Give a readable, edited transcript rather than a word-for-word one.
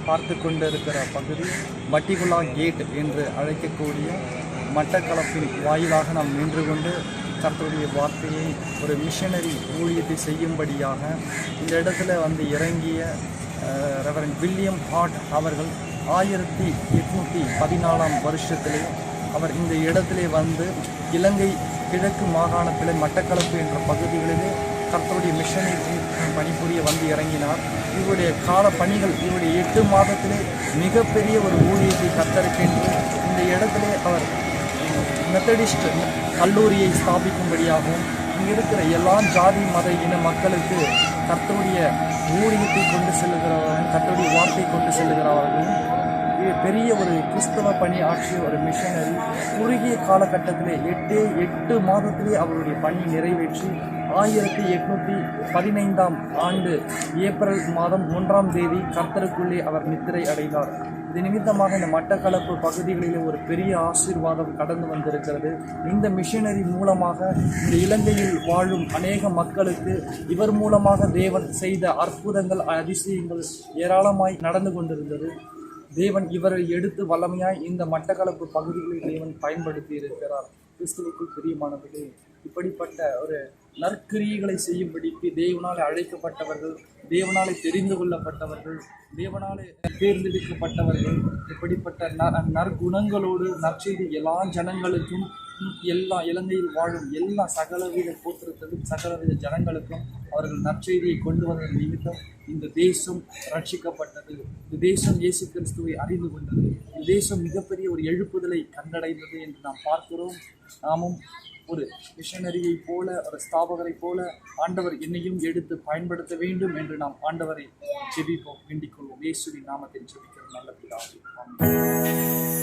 பார்த்து கொண்டு இருக்கிற பகுதி வட்டிகுலா கேட் என்று அழைக்கக்கூடிய மட்டக்களப்பின் வாயிலாக நாம் நின்று கொண்டு கர்த்தருடைய வார்த்தையை ஒரு மிஷனரி ஊழியத்தை செய்யும்படியாக இந்த இடத்துல இறங்கிய ரெவரண்ட் வில்லியம் ஹார்ட் அவர்கள் 1814 வருஷத்திலே அவர் இந்த இடத்திலே இலங்கை கிழக்கு மாகாணத்தில் மட்டக்களப்பு என்ற பகுதிகளிலே கர்த்தருடைய மிஷனரி பணிபுரிய இறங்கினார். இவருடைய கால பணிகள் இவருடைய 8 மாதத்திலே மிகப்பெரிய ஒரு ஊழியத்தை கர்த்தருக்கென்று இந்த இடத்திலே அவர் மெத்தடிஸ்ட் கல்லூரியை ஸ்தாபிக்கும்படியாகவும் இங்கே இருக்கிற எல்லா ஜாதி மத இன மக்களுக்கு கர்த்தருடைய ஊழியத்தை கொண்டு செல்லுகிறவர்கள், கர்த்தருடைய வார்த்தை கொண்டு செல்லுகிறவர்களும் பெரிய ஒரு கிறிஸ்தவ பணி ஆற்றிய ஒரு மிஷனரி குறுகிய காலகட்டத்திலே 8 மாதத்திலே அவருடைய பணி நிறைவேற்றி 1815 ஆண்டு ஏப்ரல் மாதம் 1ஆம் தேதி கர்த்தருக்குள்ளே அவர் நித்திரை அடைந்தார். இது நிமித்தமாக இந்த மட்டக்களப்பு பகுதிகளிலே ஒரு பெரிய ஆசீர்வாதம் கடந்து வந்திருக்கிறது. இந்த மிஷனரி மூலமாக இந்த இலங்கையில் வாழும் அநேக மக்களுக்கு இவர் மூலமாக தேவன் செய்த அற்புதங்கள் அதிசயங்கள் ஏராளமாய் நடந்து கொண்டிருந்தது. தேவன் இவரை எடுத்து வல்லமையாய் இந்த மட்டக்களப்பு பகுதிகளில் தேவன் பயன்படுத்தி இருக்கிறார். கிறிஸ்துவுக்குள் பிரியமானவர்களே, இப்படிப்பட்ட ஒரு நற்கிரியைகளை செய்யும்படிக்கு தேவனாலே அழைக்கப்பட்டவர்கள், தேவனாலே தெரிந்து கொள்ளப்பட்டவர்கள், தேவனாலே தேர்ந்தெடுக்கப்பட்டவர்கள், இப்படிப்பட்ட நற்குணங்களோடு நற்செய்தி எல்லா ஜனங்களுக்கும், எல்லா இலங்கையில் வாழும் எல்லா சகலவித கோத்திரத்திலும் சகலவித ஜனங்களுக்கும் அவர்கள் நற்செய்தியை கொண்டு வந்த நிமித்தம் இந்த தேசம் ரட்சிக்கப்பட்டது. இந்த தேசம் இயேசு கிறிஸ்துவை அறிந்து கொண்டது. இந்த தேசம் மிகப்பெரிய ஒரு எழுப்புதலை கண்டடைந்தது என்று நாம் பார்க்கிறோம். நாமும் ஒரு மிஷனரியை போல, ஒரு ஸ்தாபகரை போல ஆண்டவர் என்னையும் எடுத்து பயன்படுத்த வேண்டும் என்று நாம் ஆண்டவரை ஜெபிப்போம், வேண்டிக் கொள்வோம். இயேசுவின் நாமத்தில் ஜெபிக்கிறோம் நல்ல பிதாவே. ஆமென்.